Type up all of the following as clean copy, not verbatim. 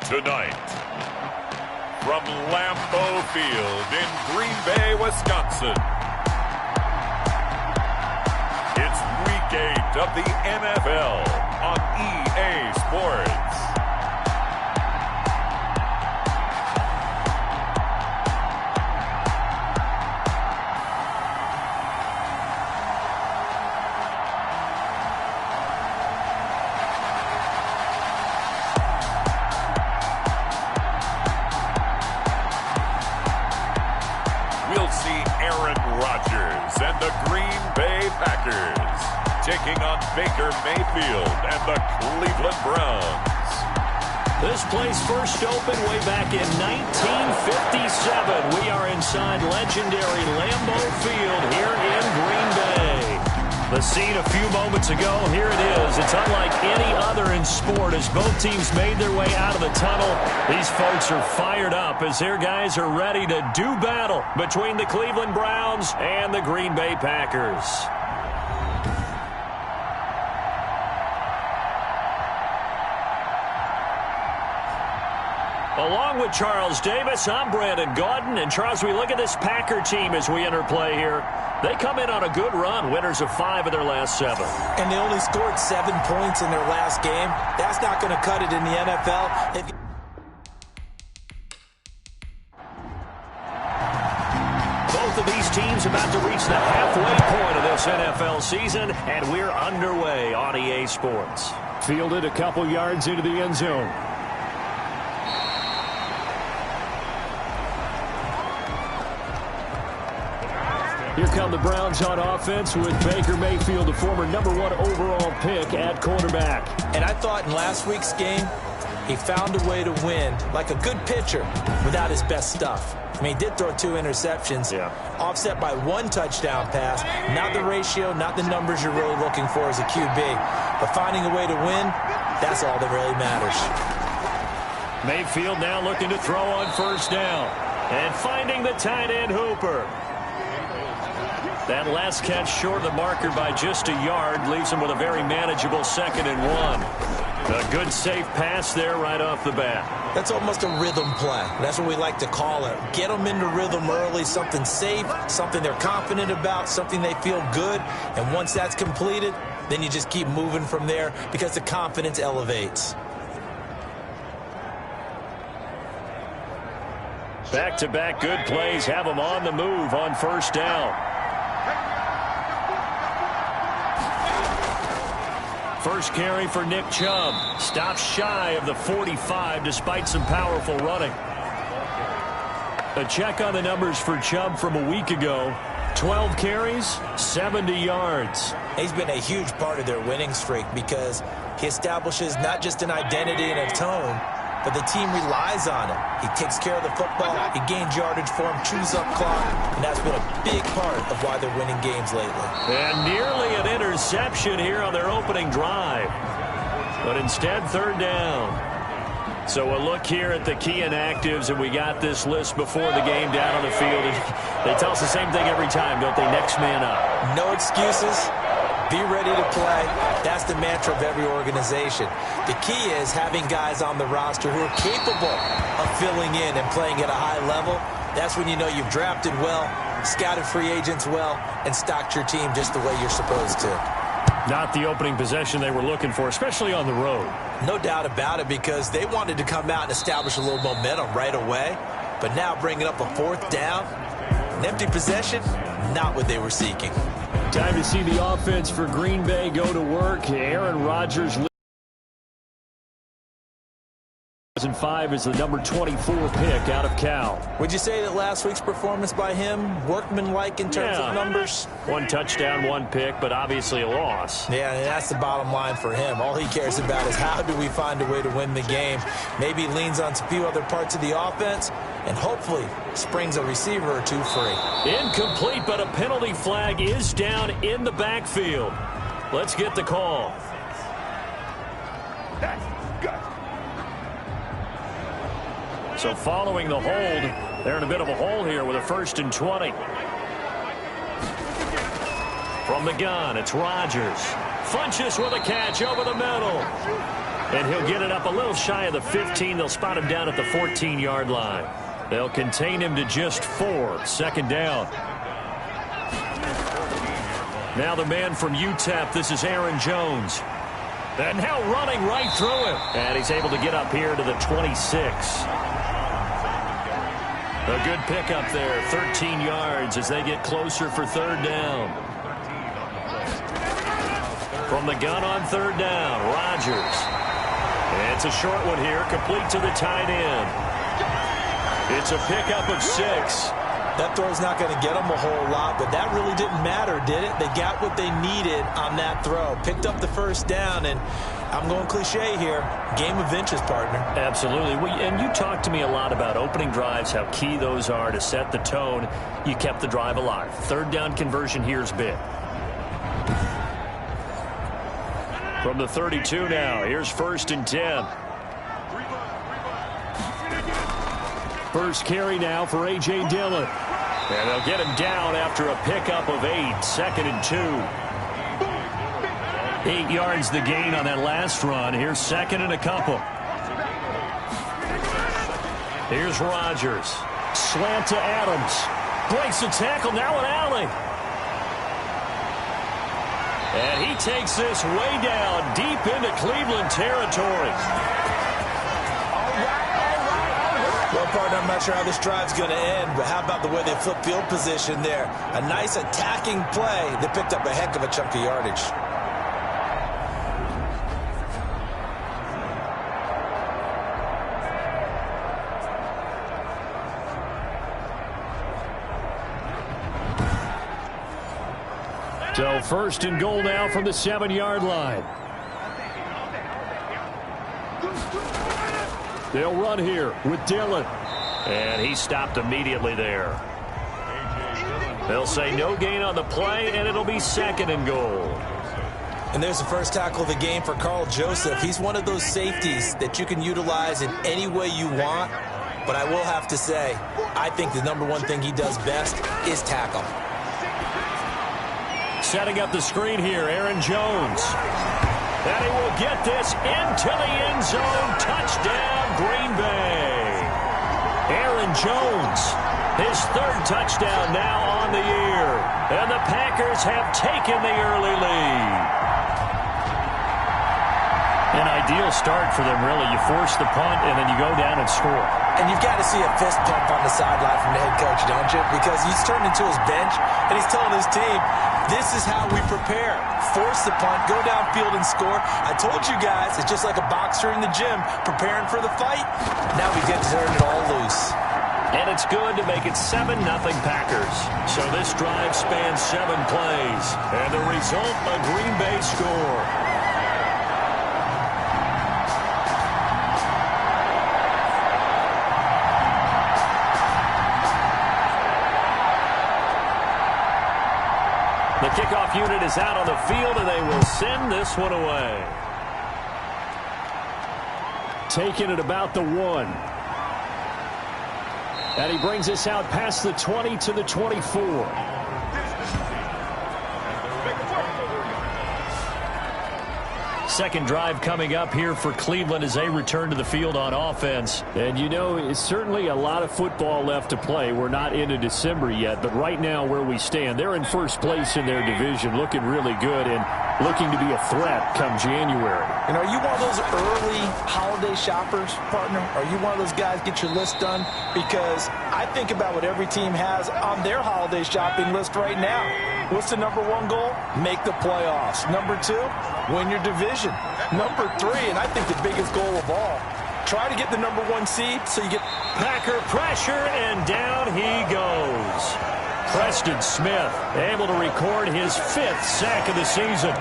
Tonight, from Lambeau Field in Green Bay, Wisconsin, it's Week 8 of the NFL on EA Sports. And the Green Bay Packers taking on Baker Mayfield and the Cleveland Browns. This place first opened way back in 1957. We are inside legendary Lambeau Field here in Green Bay. The scene a few moments ago, here it is. It's unlike any other in sport as both teams made their way out of the tunnel. These folks are fired up as their guys are ready to do battle between the Cleveland Browns and the Green Bay Packers. Along with Charles Davis, I'm Brandon Gaudin. And Charles, we look at this Packer team as we interplay here. They come in on a good run, winners of 5 of their last 7. And they only scored 7 points in their last game. That's not going to cut it in the NFL. Both of these teams about to reach the halfway point of this NFL season, and we're underway on EA Sports. Fielded a couple yards into the end zone. Here come the Browns on offense with Baker Mayfield, the former #1 overall pick at quarterback. And I thought in last week's game, he found a way to win like a good pitcher without his best stuff. I mean, he did throw 2 interceptions, offset by 1 touchdown pass. Not the ratio, not the numbers you're really looking for as a QB. But finding a way to win, that's all that really matters. Mayfield now looking to throw on first down. And finding the tight end Hooper. That last catch short of the marker by just a yard leaves him with a very manageable 2nd and 1. A good safe pass there right off the bat. That's almost a rhythm play. That's what we like to call it. Get them into rhythm early, something safe, something they're confident about, something they feel good. And once that's completed, then you just keep moving from there because the confidence elevates. Back-to-back good plays have them on the move on first down. First carry for Nick Chubb. Stops shy of the 45 despite some powerful running. A check on the numbers for Chubb from a week ago. 12 carries, 70 yards. He's been a huge part of their winning streak because he establishes not just an identity and a tone, but the team relies on it. He takes care of the football, he gains yardage for him, chews up clock, and that's been a big part of why they're winning games lately. And nearly an interception here on their opening drive. But instead, 3rd down. So a look here at the key inactives, and we got this list before the game down on the field. They tell us the same thing every time, don't they? Next man up. No excuses. Be ready to play. That's the mantra of every organization. The key is having guys on the roster who are capable of filling in and playing at a high level. That's when you know you've drafted well, scouted free agents well, and stocked your team just the way you're supposed to. Not the opening possession they were looking for, especially on the road. No doubt about it, because they wanted to come out and establish a little momentum right away. But now bringing up a 4th down, an empty possession, not what they were seeking. Time to see the offense for Green Bay go to work. Aaron Rodgers 2005 is the number 24 pick out of Cal. Would you say that last week's performance by him, workmanlike in terms of numbers? 1 touchdown, 1 pick, but obviously a loss. Yeah, and that's the bottom line for him. All he cares about is how do we find a way to win the game. Maybe leans on a few other parts of the offense and hopefully springs a receiver or 2 free. Incomplete, but a penalty flag is down in the backfield. Let's get the call. So following the hold, they're in a bit of a hole here with a 1st and 20. From the gun, it's Rodgers. Funchess with a catch over the middle. And he'll get it up a little shy of the 15. They'll spot him down at the 14-yard line. They'll contain him to just 4. Second down. Now the man from UTEP, this is Aaron Jones. And now running right through him. And he's able to get up here to the 26. A good pickup there, 13 yards as they get closer for third down. From the gun on third down, Rodgers. It's a short one here, complete to the tight end. It's a pickup of 6. That throw's not going to get them a whole lot, but that really didn't matter, did it? They got what they needed on that throw. Picked up the first down, and I'm going cliche here. Game of inches, partner. Absolutely. And you talked to me a lot about opening drives, how key those are to set the tone. You kept the drive alive. Third down conversion here is big. From the 32 now, here's 1st and 10. First carry now for A.J. Dillon. And they'll get him down after a pickup of 8. 2nd and 2. 8 yards the gain on that last run. Here's 2nd and a couple. Here's Rodgers. Slant to Adams. Breaks the tackle. Now an alley. And he takes this way down deep into Cleveland territory. Well, partner, I'm not sure how this drive's going to end, but how about the way they flip field position there? A nice attacking play. They picked up a heck of a chunk of yardage. So 1st and goal now from the 7-yard line. They'll run here with Dillon. And he stopped immediately there. They'll say no gain on the play, and it'll be 2nd and goal. And there's the first tackle of the game for Carl Joseph. He's one of those safeties that you can utilize in any way you want. But I will have to say, I think the number one thing he does best is tackle. Setting up the screen here, Aaron Jones. And he will get this into the end zone. Touchdown, Green Bay. Aaron Jones, his 3rd touchdown now on the year. And the Packers have taken the early lead. An ideal start for them, really. You force the punt, and then you go down and score. And you've got to see a fist pump on the sideline from the head coach, don't you? Because he's turned into his bench, and he's telling his team, this is how we prepare. Force the punt, go downfield and score. I told you guys, it's just like a boxer in the gym preparing for the fight. Now we get to turn it all loose. And it's good to make it 7-0 Packers. So this drive spans 7 plays. And the result, a Green Bay score. The kickoff unit is out on the field, and they will send this one away. Taking it about the 1. And he brings us out past the 20 to the 24. Second drive coming up here for Cleveland as they return to the field on offense. And, you know, it's certainly a lot of football left to play. We're not into December yet, but right now where we stand, they're in first place in their division, looking really good and looking to be a threat come January. And are you one of those early holiday shoppers, partner? Are you one of those guys get your list done? Because I think about what every team has on their holiday shopping list right now. What's the number 1 goal? Make the playoffs. Number 2, win your division. Number 3, and I think the biggest goal of all, try to get the number 1 seed so you get Packer pressure, and down he goes. Preston Smith able to record his 5th sack of the season.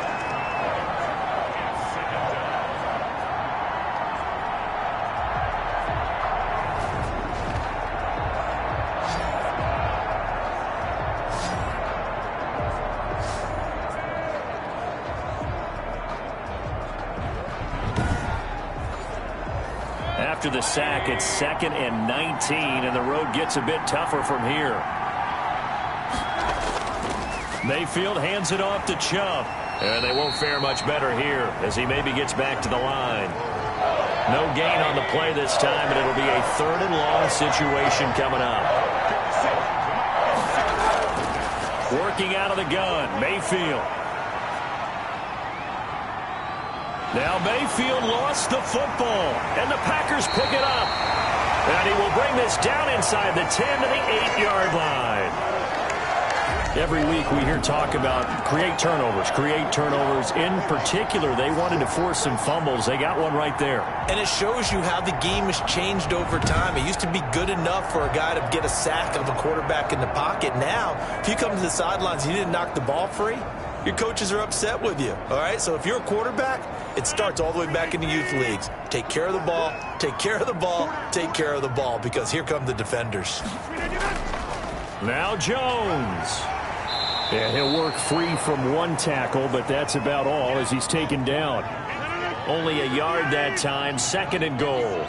After the sack, it's 2nd and 19, and the road gets a bit tougher from here. Mayfield hands it off to Chubb. And they won't fare much better here as he maybe gets back to the line. No gain on the play this time, and it'll be a 3rd and long situation coming up. Working out of the gun, Mayfield. Now Mayfield lost the football, and the Packers pick it up. And he will bring this down inside the 10 to the 8-yard line. Every week we hear talk about create turnovers. In particular, they wanted to force some fumbles. They got one right there. And it shows you how the game has changed over time. It used to be good enough for a guy to get a sack of a quarterback in the pocket. Now, if you come to the sidelines and you didn't knock the ball free, your coaches are upset with you. All right, so if you're a quarterback, it starts all the way back in the youth leagues. Take care of the ball, take care of the ball, take care of the ball, because here come the defenders. Now Jones. And he'll work free from one tackle, but that's about all as he's taken down. Only a yard that time, 2nd and goal.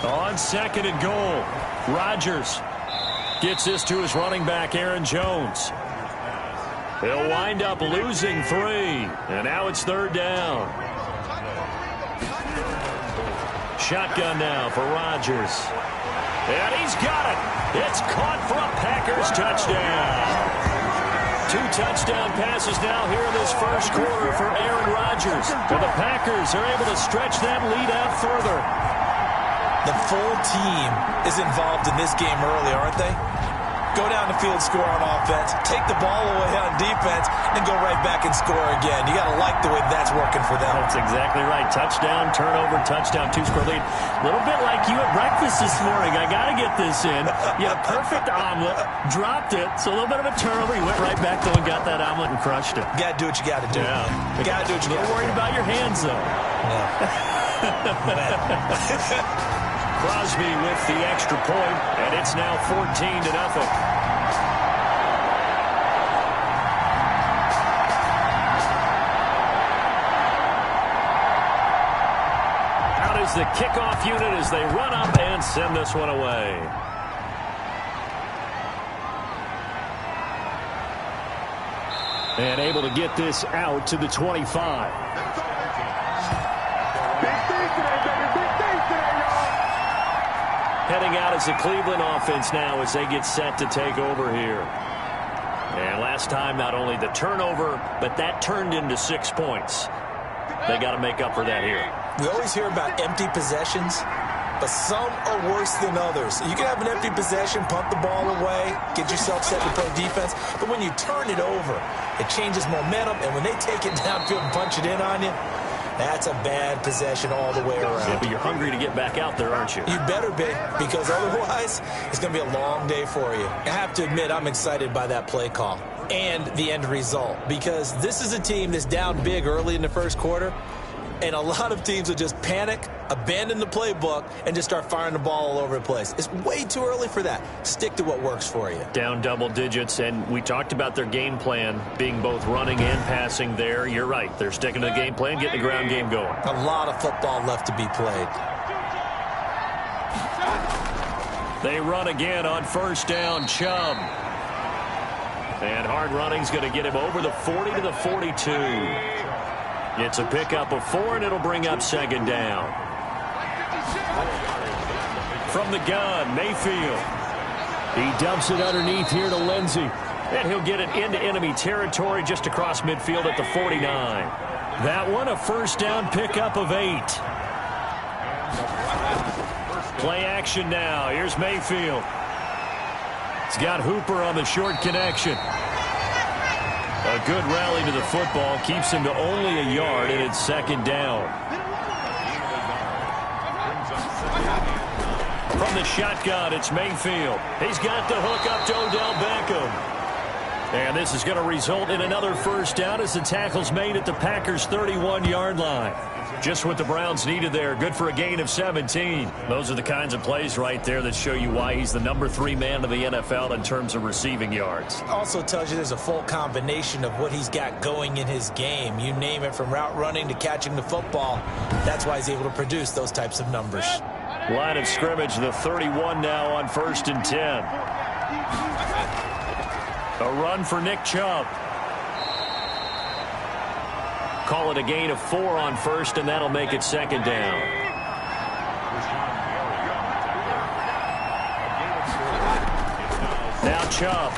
On 2nd and goal, Rodgers gets this to his running back, Aaron Jones. He'll wind up losing 3, and now it's 3rd down. Shotgun now for Rodgers. And he's got it. It's caught for a Packers touchdown. 2 touchdown passes now here in this first quarter for Aaron Rodgers. And the Packers are able to stretch that lead out further. The full team is involved in this game early, aren't they? Go down the field, score on offense, take the ball away on defense, and go right back and score again. You got to like the way that's working for them. That's exactly right. Touchdown, turnover, touchdown, 2-score lead. A little bit like you at breakfast this morning. I got to get this in. You had a perfect omelet, dropped it, so a little bit of a turnover. You went right back though and got that omelet and crushed it. You got to do what you got to do. Yeah. You got to do what you got to do. Don't worry about your hands, though. No. Crosby with the extra point, and it's now 14-0. Out is the kickoff unit as they run up and send this one away. And able to get this out to the 25. Heading out as the Cleveland offense now as they get set to take over here. And last time, not only the turnover, but that turned into 6 points. They got to make up for that here. We always hear about empty possessions, but some are worse than others. You can have an empty possession, punt the ball away, get yourself set to play defense, but when you turn it over, it changes momentum, and when they take it downfield and punch it in on you, that's a bad possession all the way around. Yeah, but you're hungry to get back out there, aren't you? You better be, because otherwise it's going to be a long day for you. I have to admit, I'm excited by that play call and the end result, because this is a team that's down big early in the first quarter, and a lot of teams will just panic, abandon the playbook, and just start firing the ball all over the place. It's way too early for that. Stick to what works for you. Down double digits, and we talked about their game plan being both running and passing there. You're right. They're sticking to the game plan, getting the ground game going. A lot of football left to be played. They run again on 1st down, Chubb. And hard running's going to get him over the 40 to the 42. It's a pickup of 4, and it'll bring up 2nd down. From the gun, Mayfield. He dumps it underneath here to Lindsey. And he'll get it into enemy territory just across midfield at the 49. That one, a 1st down pickup of 8. Play action now. Here's Mayfield. He's got Hooper on the short connection. A good rally to the football keeps him to only a yard, and it's 2nd down. From the shotgun, it's Mayfield. He's got the hook up to Odell Beckham. And this is going to result in another 1st down as the tackle's made at the Packers' 31-yard line. Just what the Browns needed there. Good for a gain of 17. Those are the kinds of plays right there that show you why he's the number 3 man of the NFL in terms of receiving yards. Also tells you there's a full combination of what he's got going in his game. You name it, from route running to catching the football. That's why he's able to produce those types of numbers. Line of scrimmage, the 31 now on 1st and 10. A run for Nick Chubb. Call it a gain of 4 on first, and that'll make it second down. Now Chubb.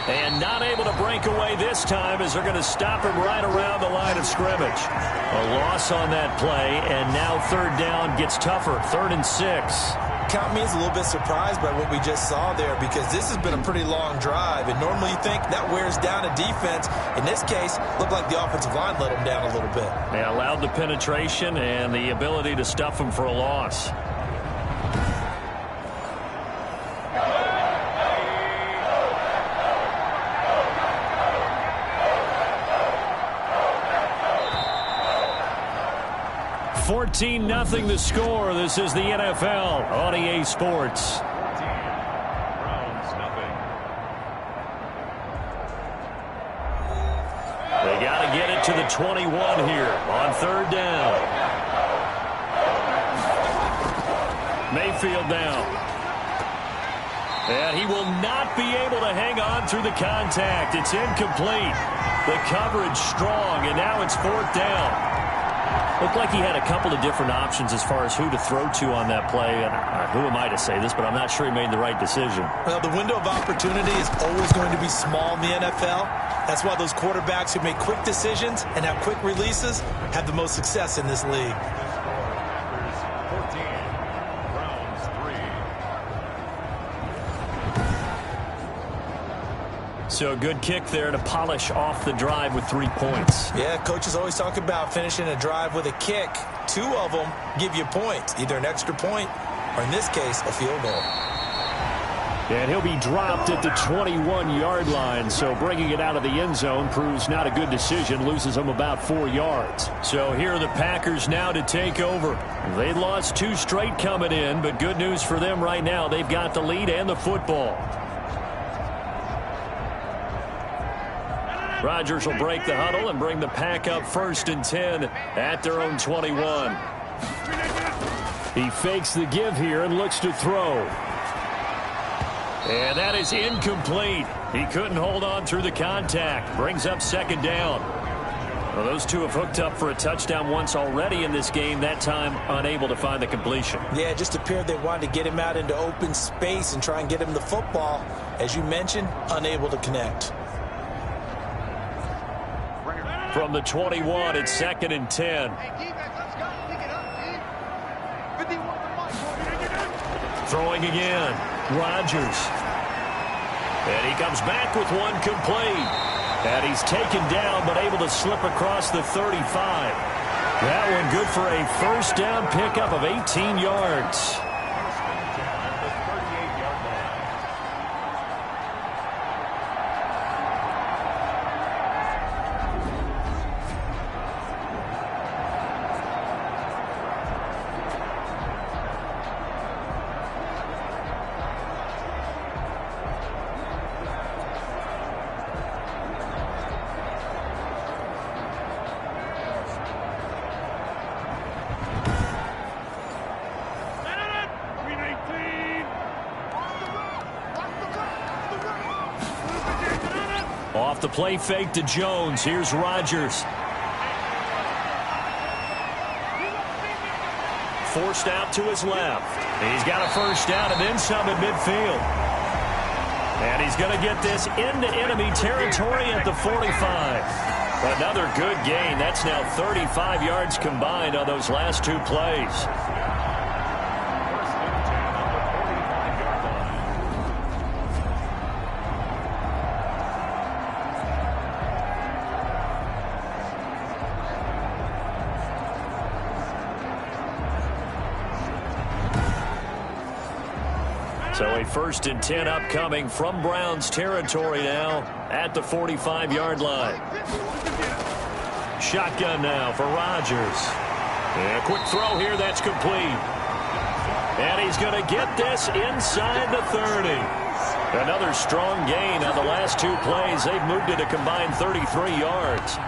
And not able to break away this time as they're going to stop him right around the line of scrimmage. A loss on that play, and now third down gets tougher. 3rd and 6. Count me as a little bit surprised by what we just saw there, because this has been a pretty long drive, and normally you think that wears down a defense. In this case, looked like the offensive line let them down a little bit. They allowed the penetration and the ability to stuff them for a loss. $14-0 the score. This is the NFL on EA Sports. They got to get it to the 21 here on third down. Mayfield down. And he will not be able to hang on through the contact. It's incomplete. The coverage strong, and now it's 4th down. Looked like he had a couple of different options as far as who to throw to on that play. Who am I to say this, but I'm not sure he made the right decision. Well, the window of opportunity is always going to be small in the NFL. That's why those quarterbacks who make quick decisions and have quick releases have the most success in this league. So a good kick there to polish off the drive with 3 points. Yeah, coaches always talk about finishing a drive with a kick. 2 of them give you points, either an extra point or, in this case, a field goal. And he'll be dropped at the 21-yard line, so bringing it out of the end zone proves not a good decision, loses him about 4 yards. So here are the Packers now to take over. They lost 2 straight coming in, but good news for them right now. They've got the lead and the football. Rodgers will break the huddle and bring the Pack up 1st and 10 at their own 21. He fakes the give here and looks to throw. And that is incomplete. He couldn't hold on through the contact. Brings up 2nd down. Well, those two have hooked up for a touchdown once already in this game, that time unable to find the completion. Yeah, it just appeared they wanted to get him out into open space and try and get him the football. As you mentioned, unable to connect. From the 21, it's 2nd and 10. Throwing again. Rodgers. And he comes back with one complete. And he's taken down but able to slip across the 35. That one good for a 1st down pickup of 18 yards. Off the play fake to Jones. Here's Rodgers. Forced out to his left. He's got a 1st down and then some at midfield. And he's going to get this into enemy territory at the 45. Another good gain. That's now 35 yards combined on those last 2 plays. So a 1st and 10 upcoming from Browns territory now at the 45-yard line. Shotgun now for Rodgers. And a quick throw here, that's complete. And he's going to get this inside the 30. Another strong gain on the last 2 plays. They've moved it a combined 33 yards.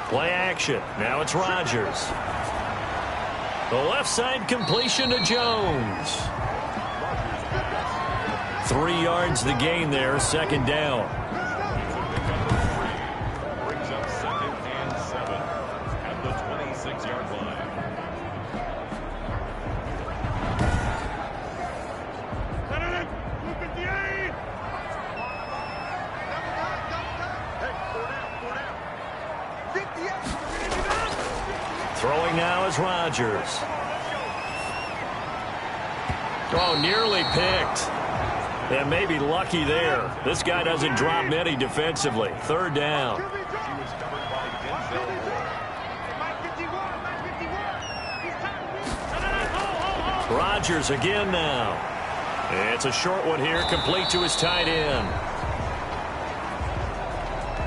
Play action. Now it's Rodgers. The left side completion to Jones. 3 yards the gain there, second down. Brings up 2nd and 7 at the 26-yard line. Throwing now is Rodgers. Oh, nearly picked. And maybe lucky there. This guy doesn't drop many defensively. Third down. Rodgers again now. It's a short one here, complete to his tight end.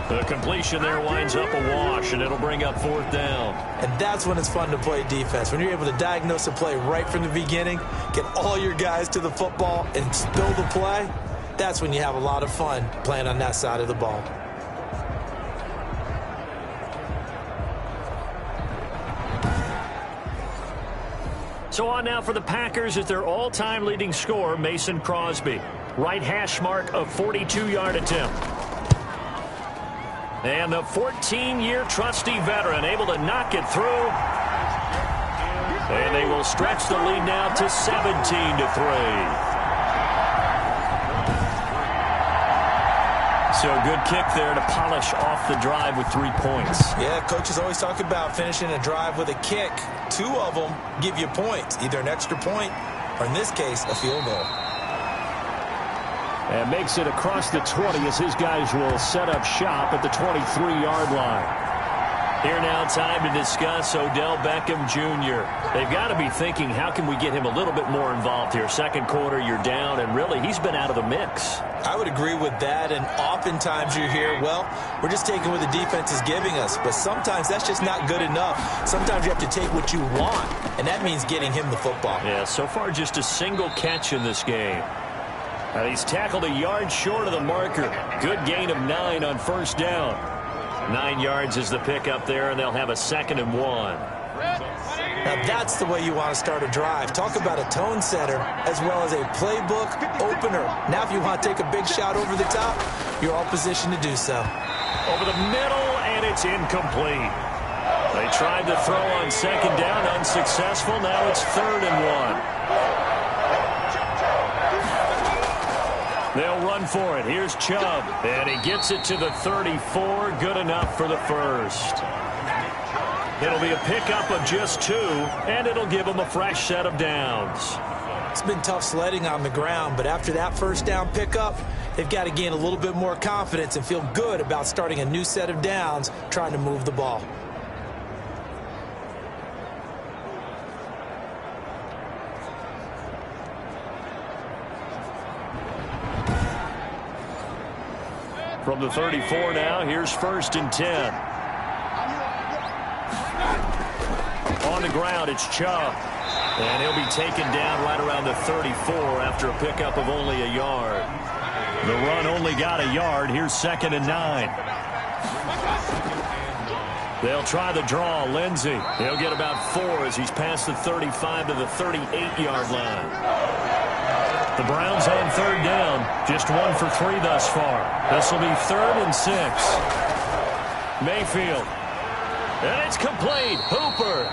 The completion there winds up a wash, and it'll bring up 4th down. And that's when it's fun to play defense. When you're able to diagnose a play right from the beginning, get all your guys to the football, and spill the play, that's when you have a lot of fun playing on that side of the ball. So on now for the Packers is their all-time leading scorer, Mason Crosby. Right hash mark of 42-yard attempt. And the 14-year trusty veteran able to knock it through. And they will stretch the lead now to 17-3. So good kick there to polish off the drive with 3 points. Yeah, coaches always talk about finishing a drive with a kick. 2 of them give you points, either an extra point or, in this case, a field goal. And makes it across the 20 as his guys will set up shop at the 23-yard line. Here now, time to discuss Odell Beckham Jr. They've got to be thinking, how can we get him a little bit more involved here? Second quarter, you're down, and really, he's been out of the mix. I would agree with that, and oftentimes you hear, well, we're just taking what the defense is giving us. But sometimes that's just not good enough. Sometimes you have to take what you want, and that means getting him the football. Yeah, so far just a single catch in this game. And he's tackled a yard short of the marker. Good gain of 9 on first down. 9 yards is the pickup there, and they'll have a 2nd and 1. Now that's the way you want to start a drive. Talk about a tone setter as well as a playbook opener. Now if you want to take a big shot over the top, you're all positioned to do so. Over the middle, and it's incomplete. They tried to throw on 2nd down, unsuccessful. Now it's 3rd and 1. They'll run for it. Here's Chubb, and he gets it to the 34. Good enough for the first. It'll be a pickup of just 2, and it'll give them a fresh set of downs. It's been tough sledding on the ground, but after that first down pickup, they've got to gain a little bit more confidence and feel good about starting a new set of downs, trying to move the ball. From the 34 now, here's 1st and 10. On the ground, it's Chubb. And he'll be taken down right around the 34 after a pickup of only a yard. The run only got a yard. Here's 2nd and 9. They'll try the draw. Lindsey. He'll get about 4 as he's past the 35 to the 38-yard line. The Browns on 3rd down. Just 1 for 3 thus far. This will be 3rd and 6. Mayfield. And it's complete. Hooper.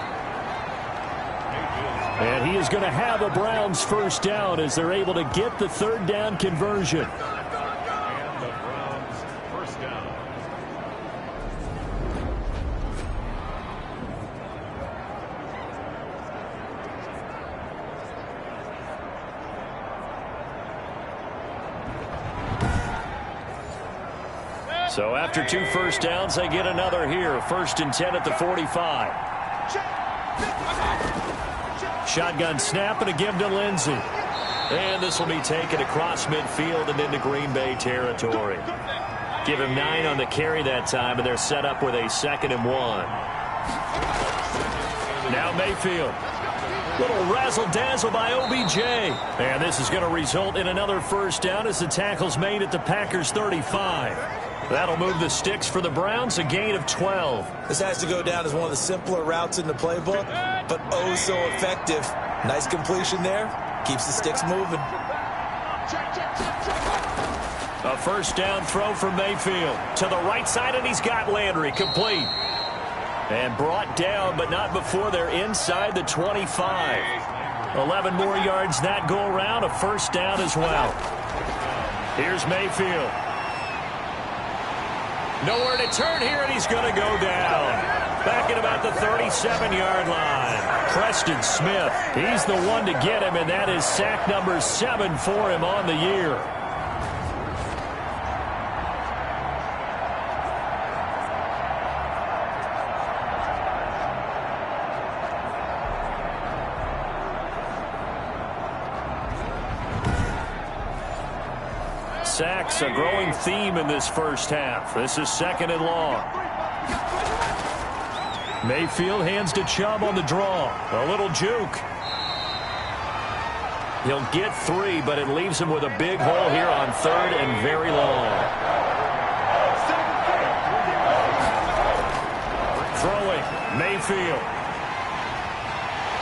And he is going to have a Browns first down as they're able to get the 3rd down conversion. And the Browns first down. So after 2 first downs, they get another here. 1st and 10 at the 45. Shotgun snap and a give to Lindsey. And this will be taken across midfield and into Green Bay territory. Give him 9 on the carry that time, and they're set up with a 2nd and 1. Now Mayfield. Little razzle-dazzle by OBJ. And this is going to result in another first down as the tackle's made at the Packers' 35. That'll move the sticks for the Browns, a gain of 12. This has to go down as one of the simpler routes in the playbook, but oh so effective. Nice completion there. Keeps the sticks moving. A first down throw for Mayfield. To the right side, and he's got Landry. Complete. And brought down, but not before they're inside the 25. 11 more yards that go around. A first down as well. Here's Mayfield. Nowhere to turn here, and he's going to go down. Back at about the 37-yard line. Preston Smith, he's the one to get him, and that is sack number 7 for him on the year. Sacks, a growing theme in this first half. This is second and long. Mayfield hands to Chubb on the draw. A little juke. He'll get 3, but it leaves him with a big hole here on third and very long. Throwing, Mayfield.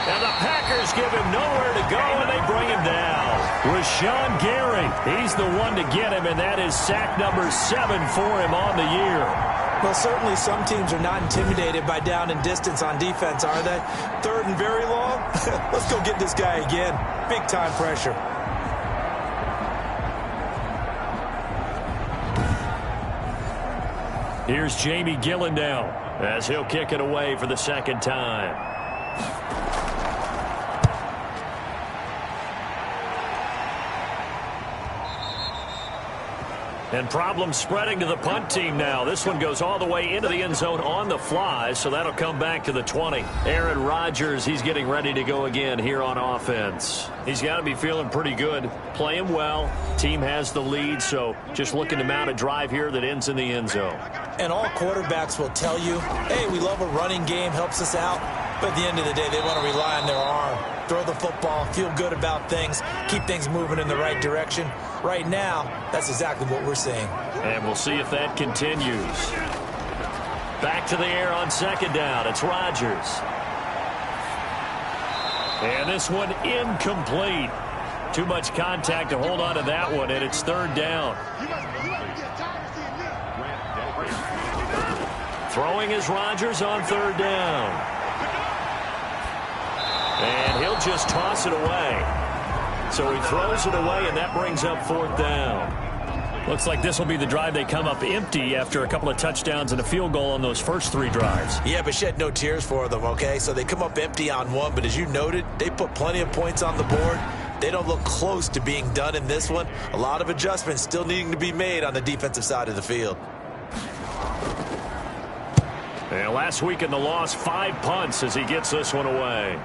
And the Packers give him nowhere to go, and they bring him down. Rashawn Gary, he's the one to get him, and that is sack number 7 for him on the year. Well, certainly some teams are not intimidated by down and distance on defense, are they? Third and very long? Let's go get this guy again. Big-time pressure. Here's Jamie Gillendow as he'll kick it away for the second time. And problems spreading to the punt team now. This one goes all the way into the end zone on the fly, so that'll come back to the 20. Aaron Rodgers, he's getting ready to go again here on offense. He's got to be feeling pretty good, playing well. Team has the lead, so just looking to mount a drive here that ends in the end zone. And all quarterbacks will tell you, hey, we love a running game, helps us out. But at the end of the day, they want to rely on their arm. Throw the football, feel good about things, keep things moving in the right direction. Right now, that's exactly what we're seeing. And we'll see if that continues. Back to the air on second down. It's Rodgers. And this one incomplete. Too much contact to hold on to that one, and it's third down. Throwing is Rodgers on third down. And he'll just toss it away. So he throws it away, and that brings up fourth down. Looks like this will be the drive they come up empty after a couple of touchdowns and a field goal on those first 3 drives. Yeah, but shed no tears for them, okay? So they come up empty on one, but as you noted, they put plenty of points on the board. They don't look close to being done in this one. A lot of adjustments still needing to be made on the defensive side of the field. And last week in the loss, 5 punts as he gets this one away.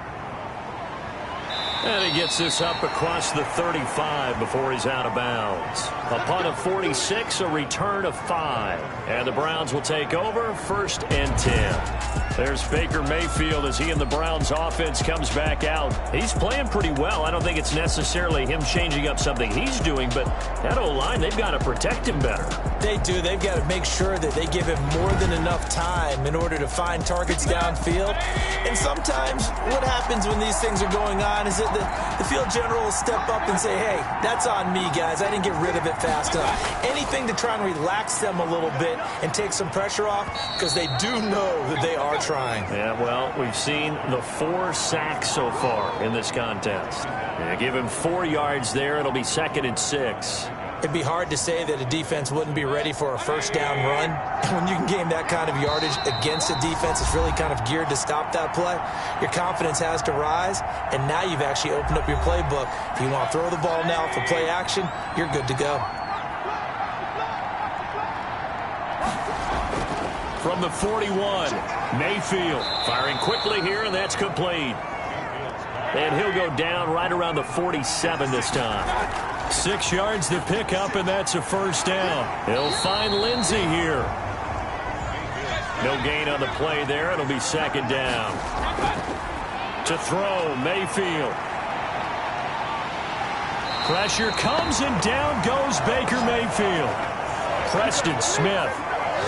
And he gets this up across the 35 before he's out of bounds. A punt of 46, a return of 5. And the Browns will take over, 1st and 10. There's Baker Mayfield as he and the Browns offense comes back out. He's playing pretty well. I don't think it's necessarily him changing up something he's doing, but that O-line, they've got to protect him better. They do. They've got to make sure that they give him more than enough time in order to find targets downfield. And sometimes what happens when these things are going on is that the field general will step up and say, hey, that's on me, guys. I didn't get rid of it fast enough. Anything to try and relax them a little bit and take some pressure off, because they do know that they are trying. Yeah, well, we've seen the 4 sacks so far in this contest. Yeah, give him 4 yards there. It'll be 2nd and 6. It'd be hard to say that a defense wouldn't be ready for a first down run. When you can gain that kind of yardage against a defense that's really kind of geared to stop that play, your confidence has to rise, and now you've actually opened up your playbook. If you want to throw the ball now for play action, you're good to go. From the 41, Mayfield firing quickly here, and that's complete. And he'll go down right around the 47 this time. 6 yards to pick up, and that's a first down. He'll find Lindsey here. No gain on the play there. It'll be 2nd down. To throw, Mayfield. Pressure comes, and down goes Baker Mayfield. Preston Smith.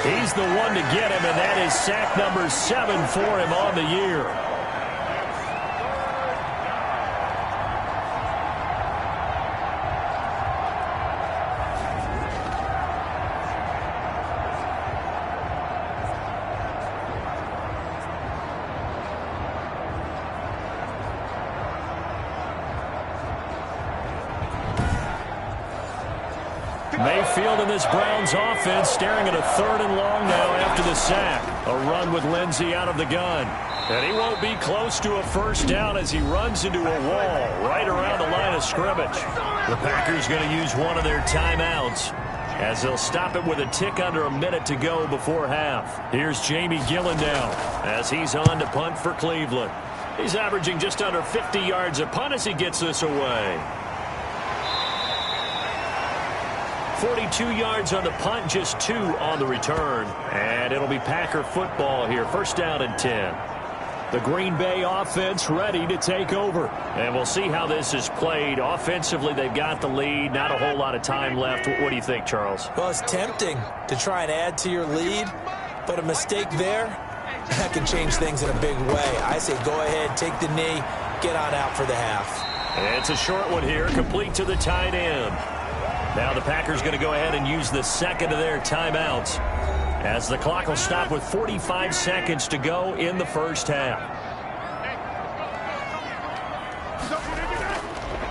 He's the one to get him, and that is sack number 7 for him on the year. Mayfield in this Browns offense staring at a 3rd and long now after the sack. A run with Lindsey out of the gun. And he won't be close to a first down as he runs into a wall right around the line of scrimmage. The Packers going to use one of their timeouts as they'll stop it with a tick under a minute to go before half. Here's Jamie Gillen now as he's on to punt for Cleveland. He's averaging just under 50 yards a punt as he gets this away. 42 yards on the punt, just 2 on the return. And it'll be Packer football here. First down and 10. The Green Bay offense ready to take over. And we'll see how this is played. Offensively, they've got the lead. Not a whole lot of time left. What do you think, Charles? Well, it's tempting to try and add to your lead, but a mistake there, that can change things in a big way. I say go ahead, take the knee, get on out for the half. It's a short one here, complete to the tight end. Now the Packers going to go ahead and use the second of their timeouts as the clock will stop with 45 seconds to go in the first half.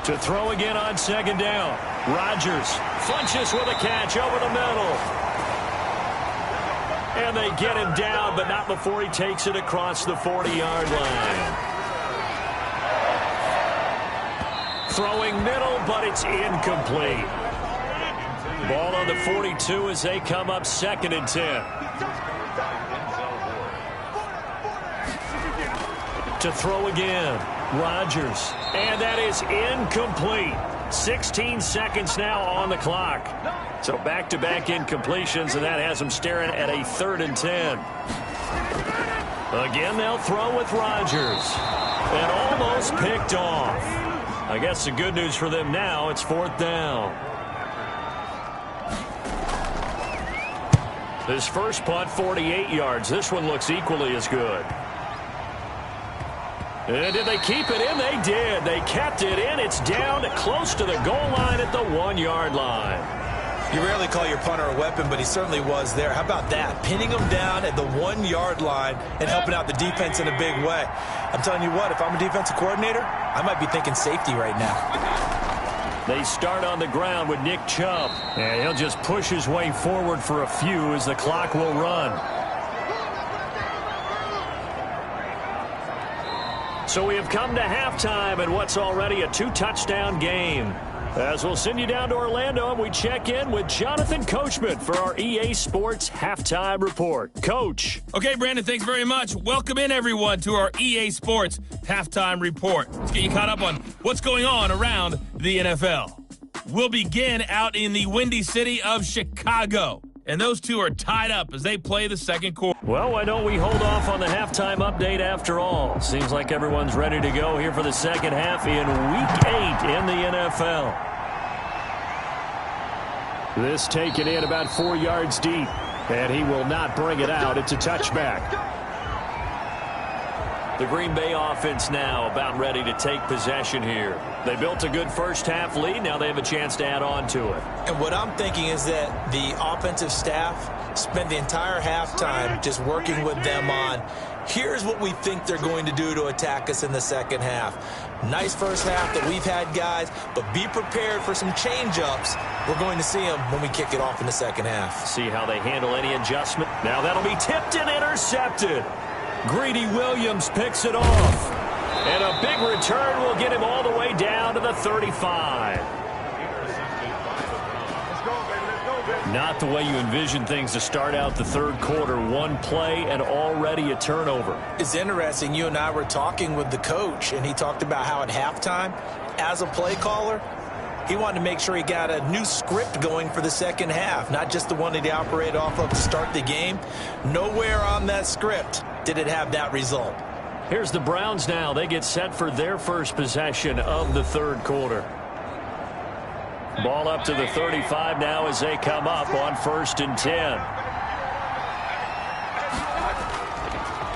To throw again on second down. Rodgers flinches with a catch over the middle. And they get him down, but not before he takes it across the 40-yard line. Throwing middle, but it's incomplete. Ball on the 42 as they come up 2nd and 10. To throw again, Rodgers. And that is incomplete. 16 seconds now on the clock. So back-to-back incompletions, and that has them staring at a 3rd and 10. Again, they'll throw with Rodgers. And almost picked off. I guess the good news for them now, it's 4th down. This first punt, 48 yards. This one looks equally as good. And did they keep it in? They did. They kept it in. It's down to close to the goal line at the 1-yard line. You rarely call your punter a weapon, but he certainly was there. How about that? Pinning him down at the 1-yard line and helping out the defense in a big way. I'm telling you what, if I'm a defensive coordinator, I might be thinking safety right now. They start on the ground with Nick Chubb. And he'll just push his way forward for a few as the clock will run. So we have come to halftime in what's already a 2-touchdown game. As we'll send you down to Orlando, and we check in with Jonathan Coachman for our EA Sports Halftime Report. Coach. Okay, Brandon, thanks very much. Welcome in, everyone, to our EA Sports Halftime Report. Let's get you caught up on what's going on around the NFL. We'll begin out in the windy city of Chicago. And those two are tied up as they play the second quarter. Well, why don't we hold off on the halftime update after all? Seems like everyone's ready to go here for the second half in Week 8 in the NFL. This taken in about 4 yards deep, and he will not bring it out. It's a touchback. The Green Bay offense now about ready to take possession here. They built a good first half lead. Now they have a chance to add on to it. And what I'm thinking is that the offensive staff spent the entire halftime just working with them on, here's what we think they're going to do to attack us in the second half. Nice first half that we've had, guys, but be prepared for some change-ups. We're going to see them when we kick it off in the second half. See how they handle any adjustment. Now that'll be tipped and intercepted. Greedy Williams picks it off. And a big return will get him all the way down to the 35. Not the way you envision things to start out the third quarter. One play and already a turnover. It's interesting. You and I were talking with the coach, and he talked about how at halftime, as a play caller, he wanted to make sure he got a new script going for the second half, not just the one that he operated off of to start the game. Nowhere on that script did it have that result. Here's the Browns now. They get set for their first possession of the third quarter. Ball up to the 35 now as they come up on 1st and 10.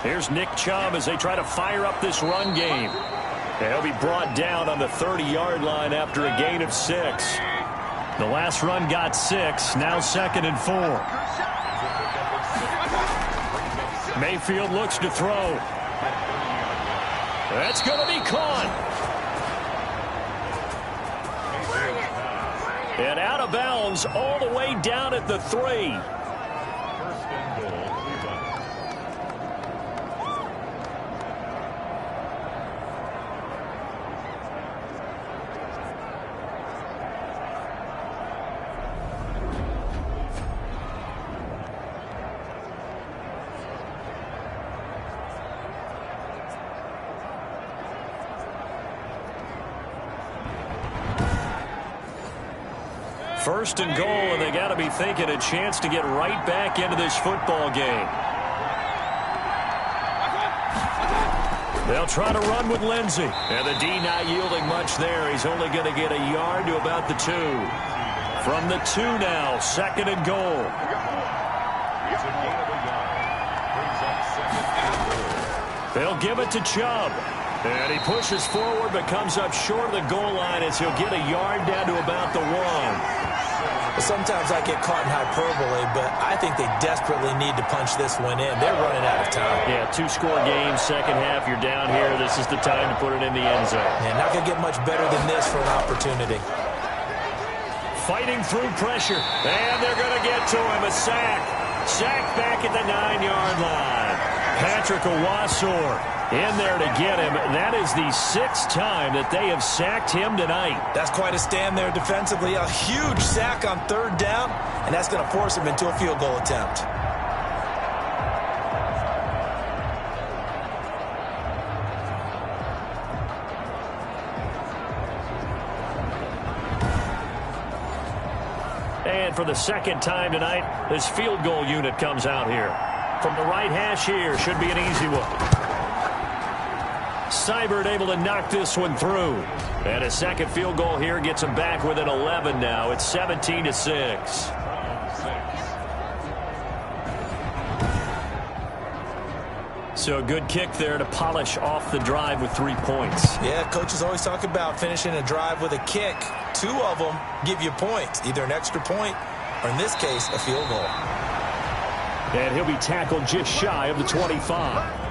Here's Nick Chubb as they try to fire up this run game. And he'll be brought down on the 30-yard line after a gain of 6. The last run got 6, now 2nd and 4. Mayfield looks to throw. That's going to be caught. And out of bounds all the way down at the 3. First and goal, and they got to be thinking a chance to get right back into this football game. They'll try to run with Lindsey. And the D not yielding much there. He's only going to get a yard to about the 2. From the 2 now, 2nd and goal. They'll give it to Chubb. And he pushes forward but comes up short of the goal line as he'll get a yard down to about the 1. Sometimes I get caught in hyperbole, but I think they desperately need to punch this one in. They're running out of time. Yeah, 2-score game, second half. You're down here. This is the time to put it in the end zone. Yeah, not going to get much better than this for an opportunity. Fighting through pressure. And they're going to get to him. A sack. Sack back at the 9-yard line. Patrick Owasor in there to get him. That is the 6th time that they have sacked him tonight. That's quite a stand there defensively. A huge sack on 3rd down, and that's going to force him into a field goal attempt. And for the 2nd time tonight, this field goal unit comes out here. From the right hash here, should be an easy one. Seibert able to knock this one through. And a 2nd field goal here gets him back within 11 now. It's 17-6. So a good kick there to polish off the drive with 3 points. Yeah, coaches always talk about finishing a drive with a kick. 2 of them give you points, either an extra point or, in this case, a field goal. And he'll be tackled just shy of the 25.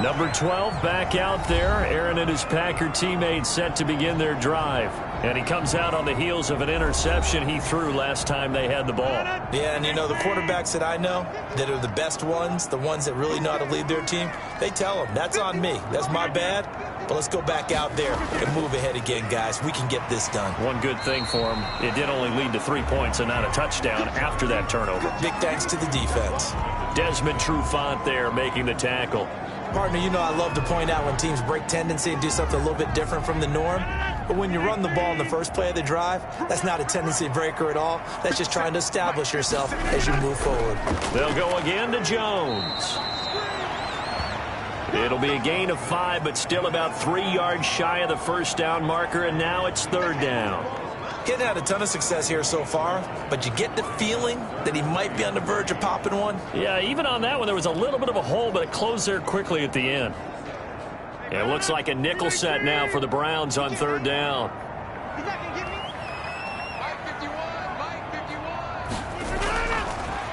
Number 12 back out there. Aaron and his Packer teammates set to begin their drive. And he comes out on the heels of an interception he threw last time they had the ball. Yeah, and you know, the quarterbacks that I know that are the best ones, the ones that really know how to lead their team, they tell them, that's on me. That's my bad. But let's go back out there and move ahead again, guys. We can get this done. One good thing for him, it did only lead to 3 points and not a touchdown after that turnover. Big thanks to the defense. Desmond Trufant there making the tackle. Partner, you know I love to point out when teams break tendency and do something a little bit different from the norm. But when you run the ball in the first play of the drive, that's not a tendency breaker at all. That's just trying to establish yourself as you move forward. They'll go again to Jones. It'll be a gain of 5, but still about 3 yards shy of the 1st down marker, and now it's 3rd down. Getting had a ton of success here so far, but you get the feeling that he might be on the verge of popping one. Yeah, even on that one, there was a little bit of a hole, but it closed there quickly at the end. It looks like a nickel set now for the Browns on 3rd down.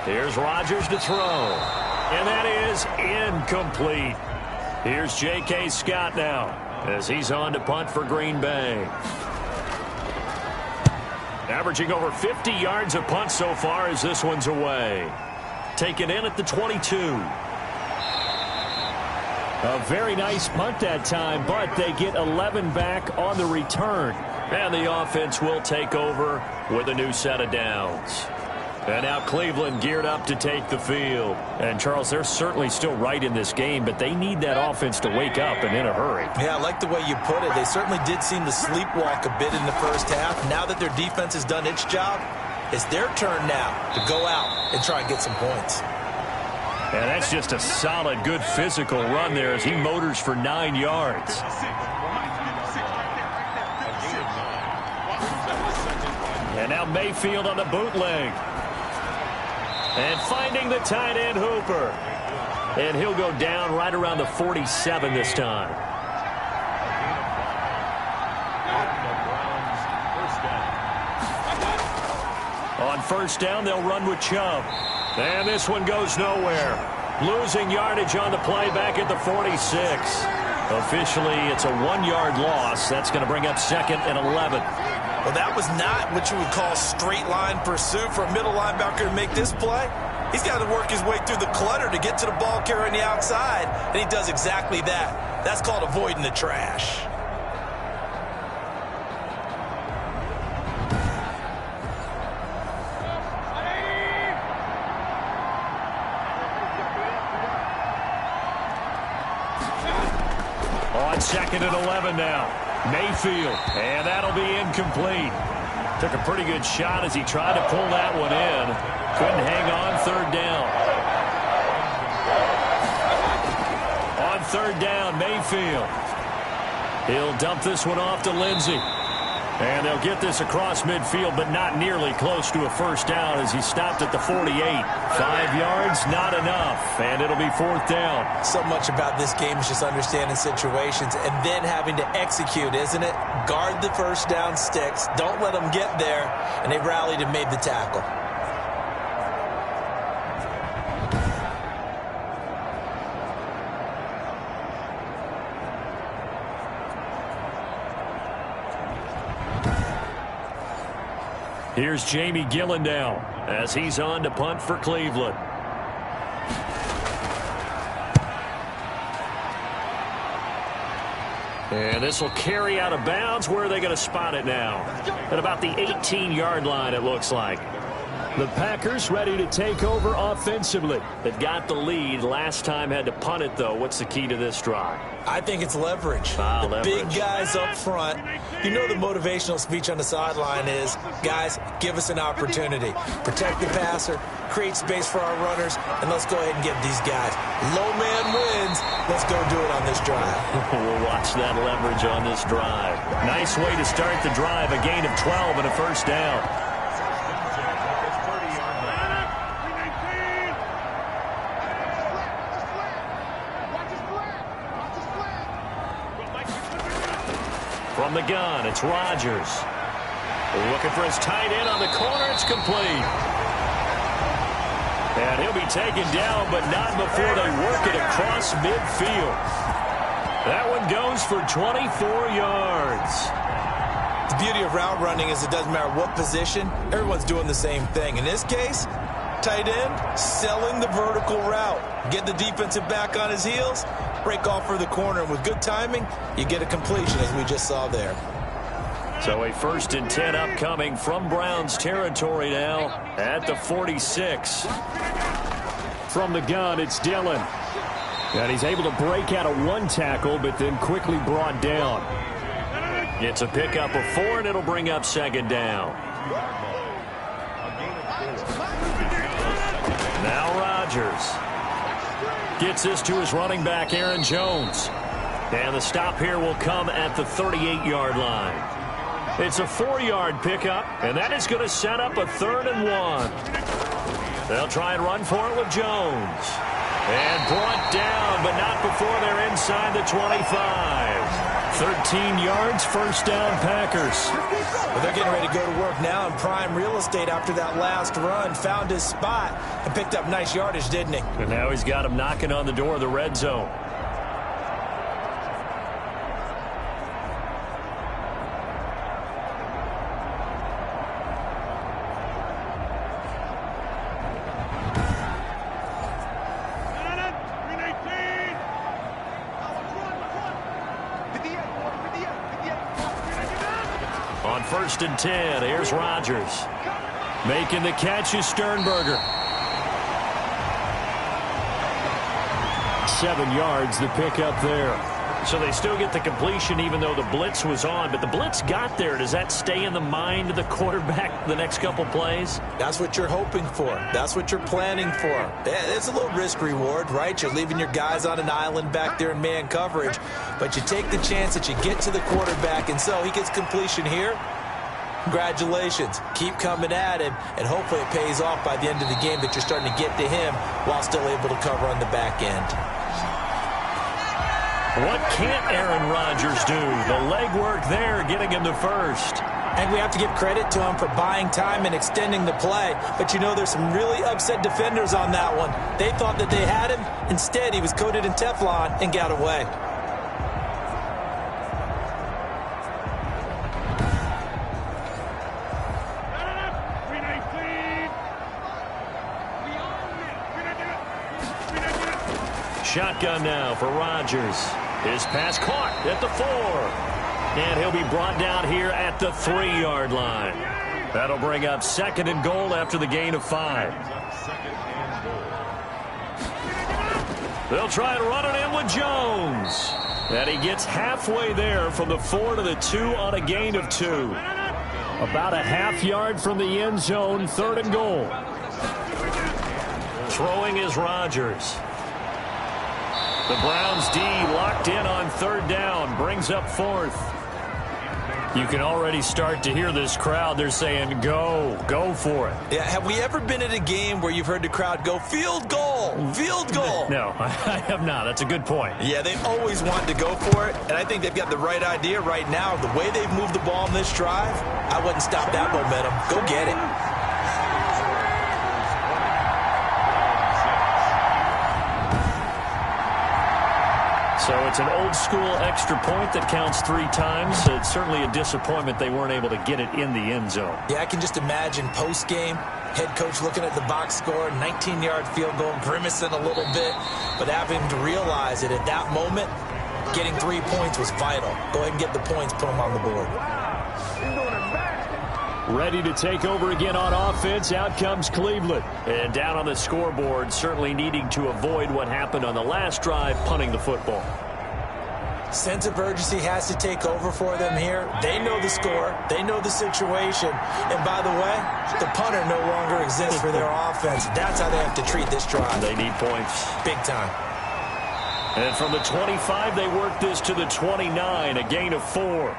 Here's Rodgers to throw. And that is incomplete. Here's J.K. Scott now as he's on to punt for Green Bay. Averaging over 50 yards of punt so far as this one's away. Taken in at the 22. A very nice punt that time, but they get 11 back on the return. And the offense will take over with a new set of downs. And now Cleveland geared up to take the field. And, Charles, they're certainly still right in this game, but they need that offense to wake up and in a hurry. Yeah, I like the way you put it. They certainly did seem to sleepwalk a bit in the first half. Now that their defense has done its job, it's their turn now to go out and try and get some points. And that's just a solid, good physical run there as he motors for 9 yards. And now Mayfield on the bootleg. And finding the tight end Hooper. And he'll go down right around the 47 this time. On first down, they'll run with Chubb. And this one goes nowhere. Losing yardage on the play back at the 46. Officially, it's a 1-yard loss. That's going to bring up 2nd and 11. Well, that was not what you would call straight line pursuit for a middle linebacker to make this play. He's got to work his way through the clutter to get to the ball carrier on the outside, and he does exactly that. That's called avoiding the trash. On 2nd and 11 now. Mayfield, and that'll be incomplete. Took a pretty good shot as he tried to pull that one in. Couldn't hang on 3rd down. On 3rd down, Mayfield. He'll dump this one off to Lindsey. And they'll get this across midfield, but not nearly close to a first down as he stopped at the 48. 5 yards, not enough, and it'll be 4th down. So much about this game is just understanding situations and then having to execute, isn't it? Guard the first down sticks. Don't let them get there, and they rallied and made the tackle. Here's Jamie Gillen now as he's on to punt for Cleveland. And this will carry out of bounds. Where are they going to spot it now? At about the 18-yard line, it looks like. The Packers ready to take over offensively. They've got the lead. Last time had to punt it, though. What's the key to this drive? I think it's leverage. The big guys up front. You know the motivational speech on the sideline is, guys, give us an opportunity. Protect the passer, create space for our runners, and let's go ahead and get these guys. Low man wins. Let's go do it on this drive. We'll watch that leverage on this drive. Nice way to start the drive. A gain of 12 and a first down. From the gun, it's Rodgers. Looking for his tight end on the corner. It's complete. And he'll be taken down, but not before they work it across midfield. That one goes for 24 yards. The beauty of route running is it doesn't matter what position. Everyone's doing the same thing. In this case, tight end selling the vertical route. Get the defensive back on his heels. Break off for the corner, and with good timing, you get a completion, as we just saw there. So a 1st and 10 upcoming from Browns territory now at the 46. From the gun, it's Dillon. And he's able to break out of 1 tackle, but then quickly brought down. It's a pickup of 4, and it'll bring up 2nd down. Now Rodgers. Gets this to his running back, Aaron Jones. And the stop here will come at the 38-yard line. It's a 4-yard pickup, and that is going to set up a 3rd and 1. They'll try and run for it with Jones. And brought down, but not before they're inside the 25. 13 yards, first down, Packers. Well, they're getting ready to go to work now in prime real estate after that last run. Found his spot and picked up nice yardage, didn't he? And now he's got him knocking on the door of the red zone. On 1st and 10, here's Rodgers. Making the catch is Sternberger. 7 yards, the pickup there. So they still get the completion even though the blitz was on. But the blitz got there. Does that stay in the mind of the quarterback the next couple plays? That's what you're hoping for. That's what you're planning for. It's a little risk reward, right? You're leaving your guys on an island back there in man coverage. But you take the chance that you get to the quarterback. And so he gets completion here. Congratulations. Keep coming at him, and hopefully it pays off by the end of the game that you're starting to get to him while still able to cover on the back end. What can't Aaron Rodgers do? The legwork there getting him to first. And we have to give credit to him for buying time and extending the play. But you know, there's some really upset defenders on that one. They thought that they had him. Instead, he was coated in Teflon and got away. Shotgun now for Rodgers. His pass caught at the 4. And he'll be brought down here at the 3-yard line. That'll bring up 2nd and goal after the gain of 5. They'll try and run it in with Jones. And he gets halfway there from the 4 to the 2 on a gain of 2. About a half yard from the end zone, 3rd and goal. Throwing is Rodgers. The Browns D locked in on 3rd down, brings up 4th. You can already start to hear this crowd. They're saying, go for it. Yeah, have we ever been at a game where you've heard the crowd go, field goal, field goal? No, I have not. That's a good point. Yeah, they always want to go for it, and I think they've got the right idea right now. The way they've moved the ball in this drive, I wouldn't stop that momentum. Go get it. So it's an old-school extra point that counts 3 times. It's certainly a disappointment they weren't able to get it in the end zone. Yeah, I can just imagine post-game, head coach looking at the box score, 19-yard field goal, grimacing a little bit, but having to realize that at that moment, getting 3 points was vital. Go ahead and get the points, put them on the board. Ready to take over again on offense. Out comes Cleveland. And down on the scoreboard, certainly needing to avoid what happened on the last drive, punting the football. Sense of urgency has to take over for them here. They know the score. They know the situation. And by the way, the punter no longer exists for their offense. That's how they have to treat this drive. They need points. Big time. And from the 25, they work this to the 29, a gain of 4.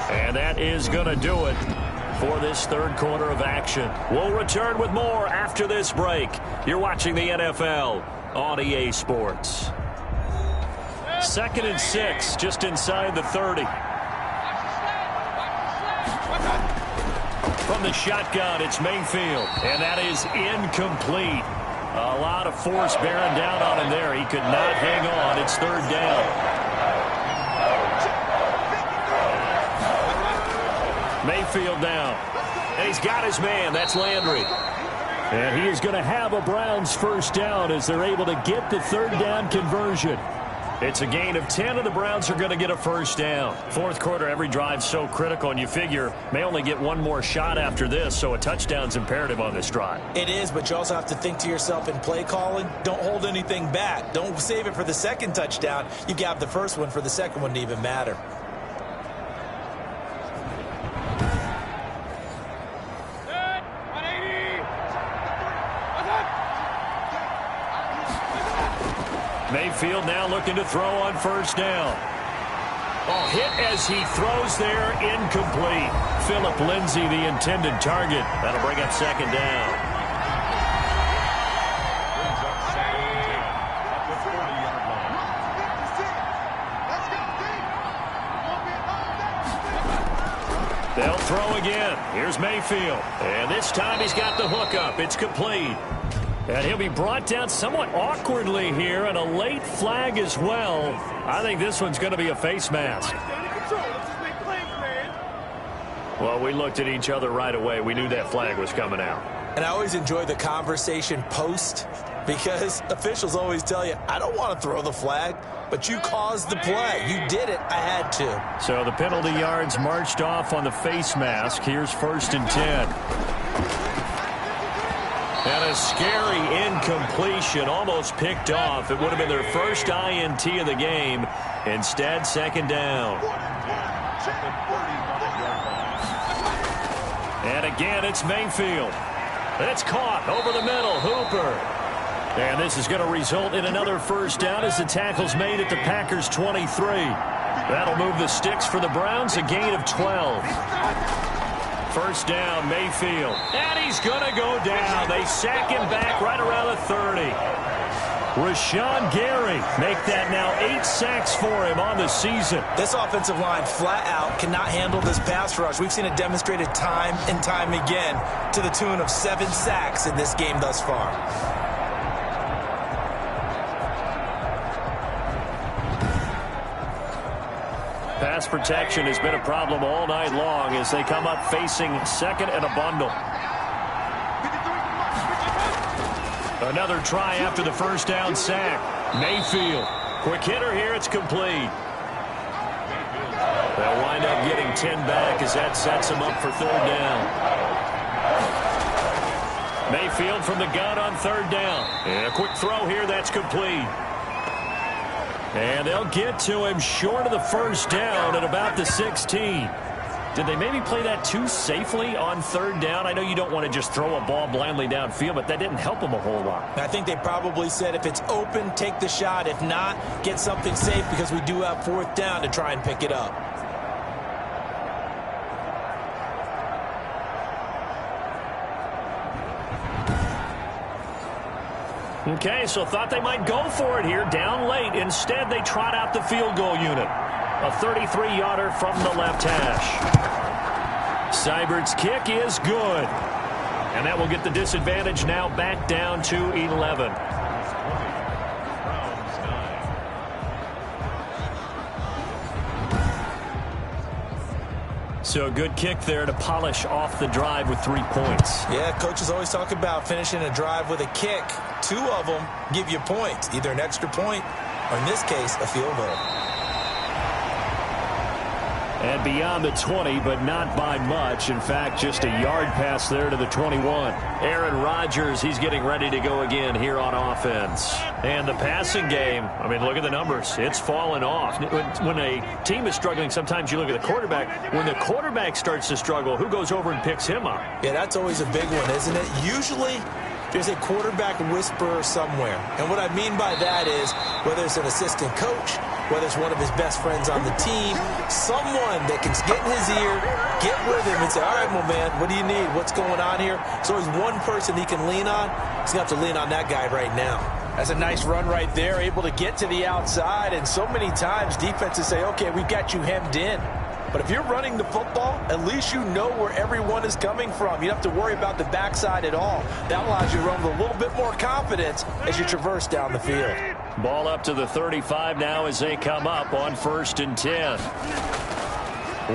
And that is going to do it for this 3rd quarter of action. We'll return with more after this break. You're watching the NFL on EA Sports. 2nd and 6, just inside the 30. From the shotgun, it's Mayfield, and that is incomplete. A lot of force bearing down on him there. He could not hang on. It's 3rd down. Mayfield now. And he's got his man. That's Landry. And he is going to have a Browns 1st down as they're able to get the 3rd down conversion. It's a gain of 10, and the Browns are going to get a 1st down. 4th quarter, every drive so critical, and you figure may only get one more shot after this, so a touchdown's imperative on this drive. It is, but you also have to think to yourself in play calling, don't hold anything back. Don't save it for the 2nd touchdown. You got the 1st one for the 2nd one to even matter. Mayfield now looking to throw on 1st down. Oh, hit as he throws there, incomplete. Philip Lindsay, the intended target. That'll bring up 2nd down. They'll throw again. Here's Mayfield. And this time he's got the hook up. It's complete. And he'll be brought down somewhat awkwardly here, and a late flag as well. I think this one's going to be a face mask. Well, we looked at each other right away. We knew that flag was coming out. And I always enjoy the conversation post, because officials always tell you, I don't want to throw the flag, but you caused the play. You did it. I had to. So the penalty yards marched off on the face mask. Here's 1st and 10. And a scary incompletion, almost picked off. It would have been their first INT of the game. Instead, 2nd down. And again, it's Mayfield. It's caught over the middle. Hooper. And this is going to result in another first down as the tackle's made at the Packers' 23. That'll move the sticks for the Browns, a gain of 12. First down, Mayfield. And he's going to go down. They sack him back right around the 30. Rashawn Gary make that now 8 sacks for him on the season. This offensive line flat out cannot handle this pass rush. We've seen it demonstrated time and time again to the tune of 7 sacks in this game thus far. Pass protection has been a problem all night long as they come up facing second and a bundle. Another try after the first down sack. Mayfield. Quick hitter here. It's complete. They'll wind up getting 10 back as that sets them up for third down. Mayfield from the gun on third down. And a quick throw here. That's complete. And they'll get to him short of the first down at about the 16. Did they maybe play that too safely on third down? I know you don't want to just throw a ball blindly downfield, but that didn't help them a whole lot. I think they probably said if it's open, take the shot. If not, get something safe because we do have fourth down to try and pick it up. Okay, so thought they might go for it here, down late. Instead, they trot out the field goal unit. A 33-yarder from the left hash. Seibert's kick is good. And that will get the disadvantage now back down to 11. So a good kick there to polish off the drive with 3 points. Yeah, coaches always talk about finishing a drive with a kick. 2 of them give you points, either an extra point or, in this case, a field goal. And beyond the 20, but not by much. In fact, just a yard pass there to the 21. Aaron Rodgers, he's getting ready to go again here on offense. And the passing game, I mean, look at the numbers. It's fallen off. When a team is struggling, sometimes you look at the quarterback. When the quarterback starts to struggle, who goes over and picks him up? Yeah, that's always a big one, isn't it? Usually, there's a quarterback whisperer somewhere. And what I mean by that is, whether it's an assistant coach, whether it's one of his best friends on the team, someone that can get in his ear, get with him and say, all right, my man, what do you need? What's going on here? So there's one person he can lean on. He's going to have to lean on that guy right now. That's a nice run right there, able to get to the outside. And so many times defenses say, okay, we've got you hemmed in. But if you're running the football, at least you know where everyone is coming from. You don't have to worry about the backside at all. That allows you to run with a little bit more confidence as you traverse down the field. Ball up to the 35 now as they come up on 1st and 10.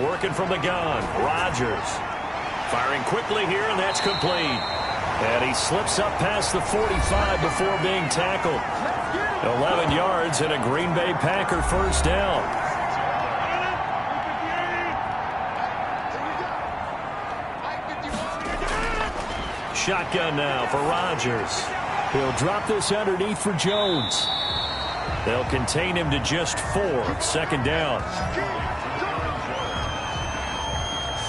Working from the gun, Rodgers. Firing quickly here, and that's complete. And he slips up past the 45 before being tackled. 11 yards and a Green Bay Packer first down. Shotgun now for Rodgers. He'll drop this underneath for Jones. They'll contain him to just 4. 2nd down.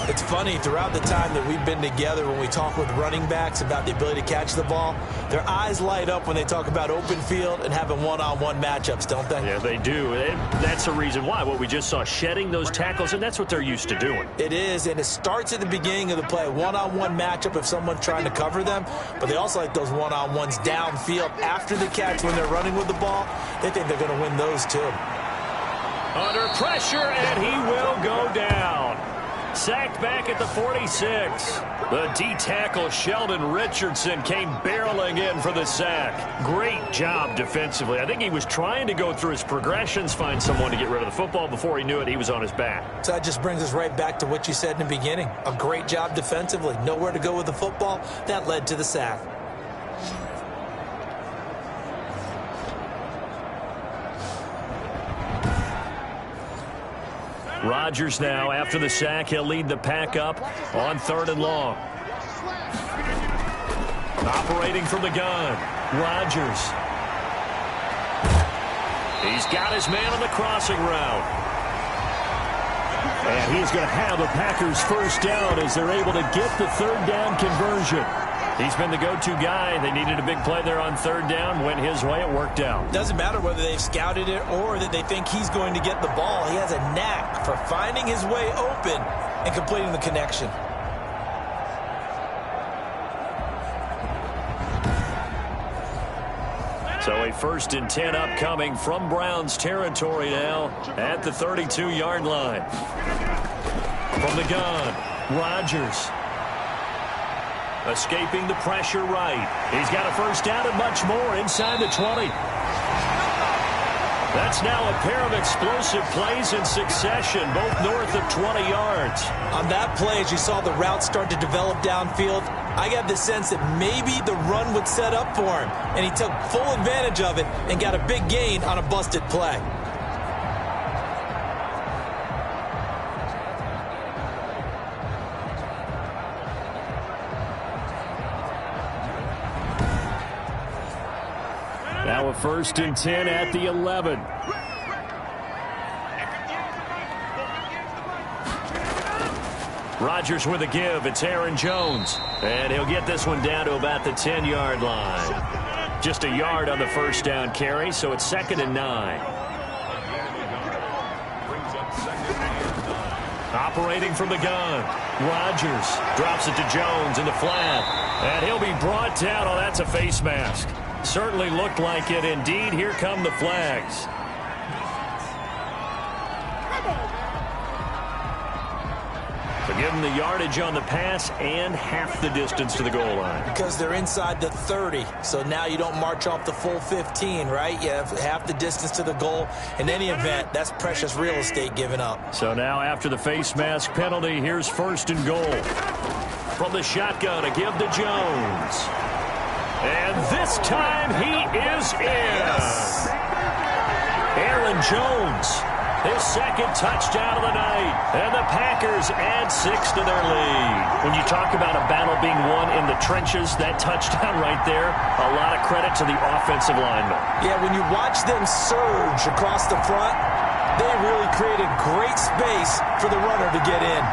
It's funny, throughout the time that we've been together, when we talk with running backs about the ability to catch the ball, their eyes light up when they talk about open field and having one-on-one matchups, don't they? Yeah, they do. That's the reason why. What we just saw, shedding those tackles, and that's what they're used to doing. It is, and it starts at the beginning of the play. One-on-one matchup if someone's trying to cover them, but they also like those one-on-ones downfield after the catch when they're running with the ball. They think they're going to win those too. Under pressure, and he will go down. Sacked back at the 46. The D-tackle Sheldon Richardson came barreling in for the sack. Great job defensively. I think he was trying to go through his progressions, find someone to get rid of the football. Before he knew it, he was on his back. So that just brings us right back to what you said in the beginning. A great job defensively. Nowhere to go with the football. That led to the sack. Rodgers now, after the sack, he'll lead the pack up on 3rd and long. Operating from the gun, Rodgers. He's got his man on the crossing route. And he's going to have the Packers first down as they're able to get the 3rd down conversion. He's been the go-to guy. They needed a big play there on third down. Went his way. It worked out. Doesn't matter whether they've scouted it or that they think he's going to get the ball. He has a knack for finding his way open and completing the connection. So a 1st and 10 upcoming from Browns territory now at the 32-yard line. From the gun, Rodgers. Escaping the pressure right. He's got a first down and much more inside the 20. That's now a pair of explosive plays in succession, both north of 20 yards. On that play, as you saw the route start to develop downfield, I got the sense that maybe the run would set up for him, and he took full advantage of it and got a big gain on a busted play. Now a 1st and 10 at the 11. Rodgers with a give. It's Aaron Jones. And he'll get this one down to about the 10-yard line. Just a yard on the first down carry, so it's 2nd and 9. Operating from the gun. Rodgers drops it to Jones in the flat. And he'll be brought down. Oh, that's a face mask. Certainly looked like it. Indeed, here come the flags. So give them the yardage on the pass and half the distance to the goal line. Because they're inside the 30, so now you don't march off the full 15, right? You have half the distance to the goal. In any event, that's precious real estate given up. So now after the face mask penalty, here's 1st and goal. From the shotgun, a give to Jones. And this time he is in. Yes. Aaron Jones, his 2nd touchdown of the night. And the Packers add 6 to their lead. When you talk about a battle being won in the trenches, that touchdown right there, a lot of credit to the offensive linemen. Yeah, when you watch them surge across the front, they really created great space for the runner to get in.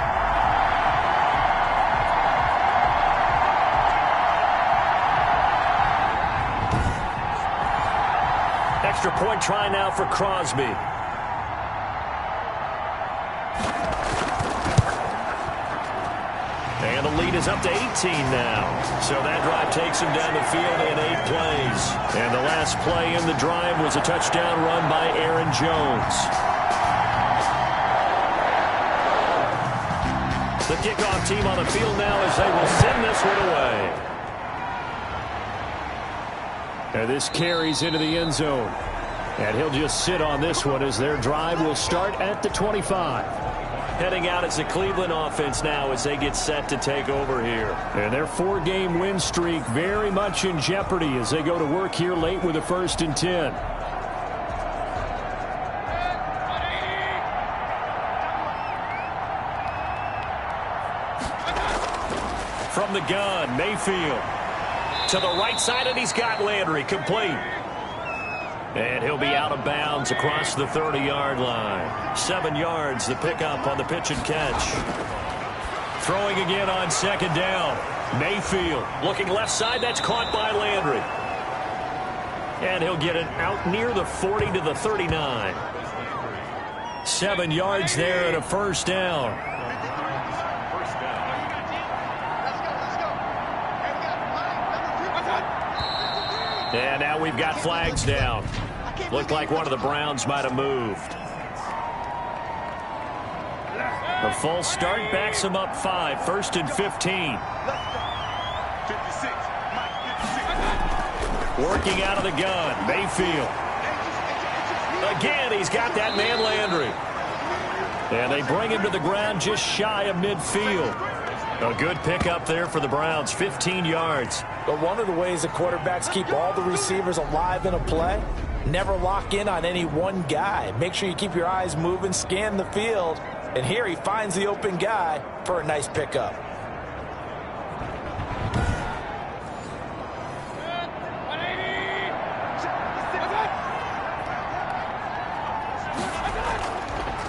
Extra point try now for Crosby. And the lead is up to 18 now. So that drive takes him down the field in 8 plays. And the last play in the drive was a touchdown run by Aaron Jones. The kickoff team on the field now as they will send this one away. And this carries into the end zone. And he'll just sit on this one as their drive will start at the 25. Heading out as the Cleveland offense now as they get set to take over here. And their 4-game win streak very much in jeopardy as they go to work here late with a 1st and 10. From the gun, Mayfield. To the right side, and he's got Landry complete. And he'll be out of bounds across the 30-yard line. 7 yards, the pickup on the pitch and catch. Throwing again on 2nd down. Mayfield looking left side. That's caught by Landry. And he'll get it out near the 40 to the 39. 7 yards there and a first down. And now we've got flags down. Looked like one of the Browns might have moved. The false start backs him up 5. 1st and 15. Working out of the gun. Mayfield. Again, he's got that man Landry. And they bring him to the ground just shy of midfield. A good pickup there for the Browns, 15 yards. But one of the ways the quarterbacks keep all the receivers alive in a play, never lock in on any one guy. Make sure you keep your eyes moving, scan the field. And here he finds the open guy for a nice pickup.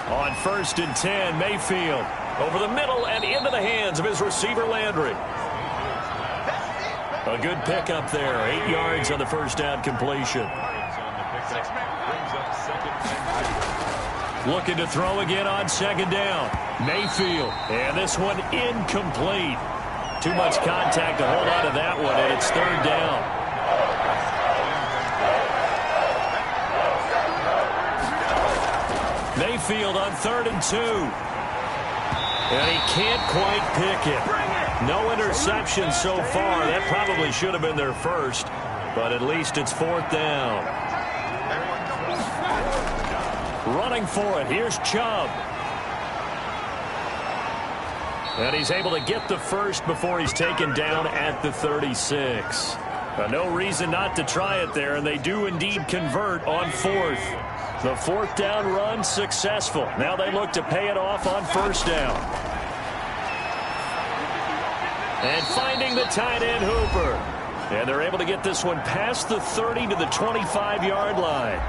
On 1st and 10, Mayfield over the middle and into the hands of his receiver Landry. A good pickup there. 8 yards on the first down completion. Looking to throw again on second down. Mayfield. And this one incomplete. Too much contact to hold on to that one, and it's third down. Mayfield on 3rd and 2. And he can't quite pick it. No interception so far. That probably should have been their first, but at least it's 4th down. Running for it. Here's Chubb. And he's able to get the first before he's taken down at the 36. No reason not to try it there, and they do indeed convert on 4th. The 4th down run successful. Now they look to pay it off on 1st down. And finding the tight end Hooper. And they're able to get this one past the 30 to the 25-yard line.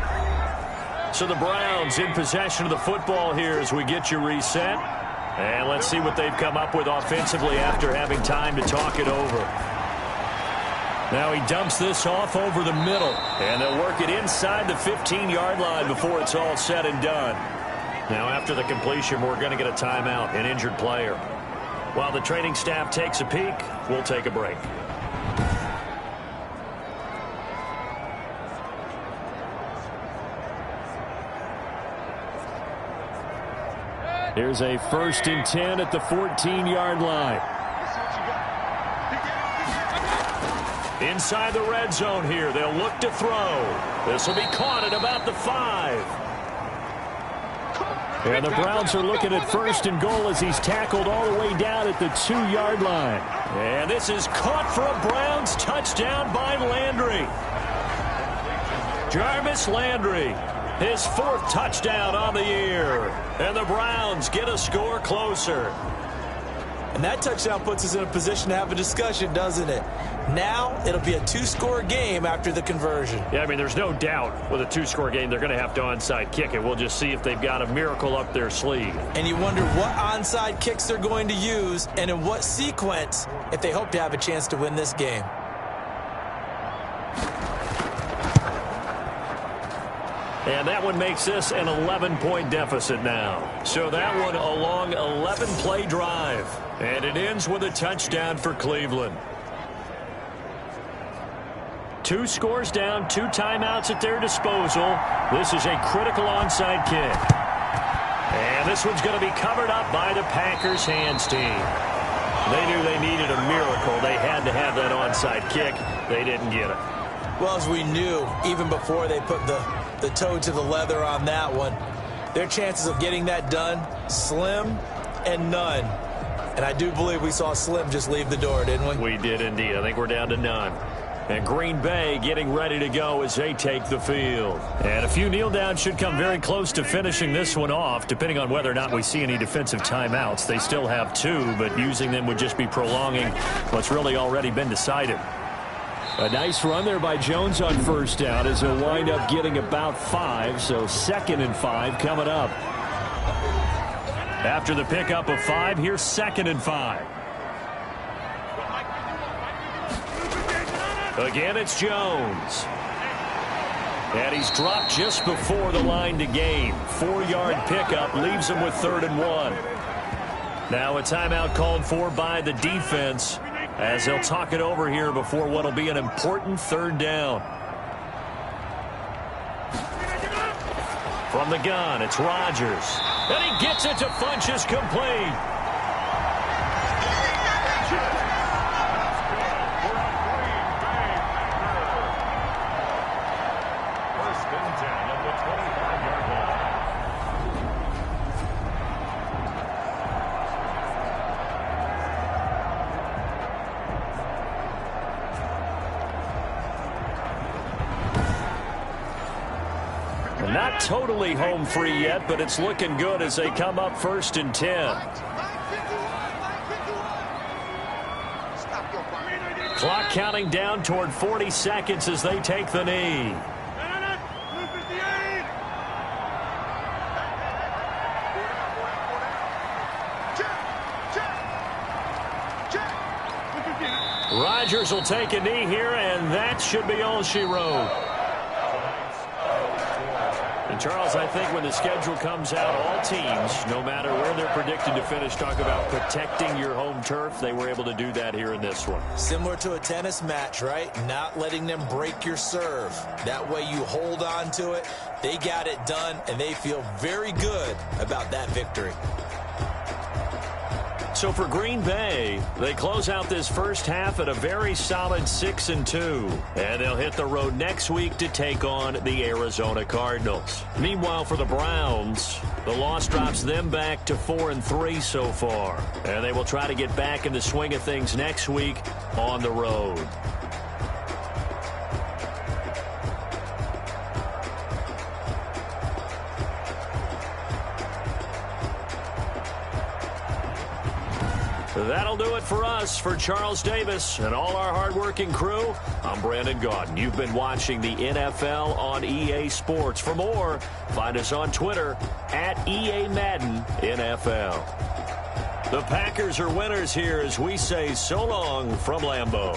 So the Browns in possession of the football here as we get you reset. And let's see what they've come up with offensively after having time to talk it over. Now he dumps this off over the middle. And they'll work it inside the 15-yard line before it's all said and done. Now after the completion, we're going to get a timeout, an injured player. While the training staff takes a peek, we'll take a break. Here's a 1st and 10 at the 14-yard line. Inside the red zone here. They'll look to throw. This will be caught at about the 5. And the Browns are looking at 1st and goal as he's tackled all the way down at the 2-yard line. And this is caught for a Browns touchdown by Landry. Jarvis Landry. His 4th touchdown on the year. And the Browns get a score closer. And that touchdown puts us in a position to have a discussion, doesn't it? Now it'll be a 2-score game after the conversion. Yeah, I mean, there's no doubt with a 2-score game they're going to have to onside kick it. We'll just see if they've got a miracle up their sleeve. And you wonder what onside kicks they're going to use and in what sequence if they hope to have a chance to win this game. And that one makes this an 11-point deficit now. So that one a long 11-play drive. And it ends with a touchdown for Cleveland. 2 scores down, 2 timeouts at their disposal. This is a critical onside kick. And this one's going to be covered up by the Packers hands team. They knew they needed a miracle. They had to have that onside kick. They didn't get it. Well, as we knew, even before they put the toe to the leather on that one, their chances of getting that done, slim and none. And I do believe we saw Slim just leave the door, didn't we? We did indeed. I think we're down to none. And Green Bay getting ready to go as they take the field. And a few kneel downs should come very close to finishing this one off, depending on whether or not we see any defensive timeouts. They still have 2, but using them would just be prolonging what's really already been decided. A nice run there by Jones on 1st down as he'll wind up getting about 5, so 2nd and 5 coming up. After the pickup of 5, here's 2nd and 5. Again, it's Jones. And he's dropped just before the line to gain. 4-yard pickup leaves him with 3rd and 1. Now a timeout called for by the defense as they'll talk it over here before what will be an important 3rd down. From the gun, it's Rodgers. And he gets it to Funchess complete. Not totally home free yet, but it's looking good as they come up 1st and 10. Clock counting down toward 40 seconds as they take the knee. Rodgers will take a knee here, and that should be all she wrote. And, Charles, I think when the schedule comes out, all teams, no matter where they're predicted to finish, talk about protecting your home turf. They were able to do that here in this one. Similar to a tennis match, right? Not letting them break your serve. That way you hold on to it. They got it done, and they feel very good about that victory. So for Green Bay, they close out this first half at a very solid 6-2. And they'll hit the road next week to take on the Arizona Cardinals. Meanwhile, for the Browns, the loss drops them back to 4-3 so far. And they will try to get back in the swing of things next week on the road. That'll do it for us. For Charles Davis and all our hardworking crew, I'm Brandon Gaudin. You've been watching the NFL on EA Sports. For more, find us on Twitter at EA Madden NFL. The Packers are winners here as we say so long from Lambeau.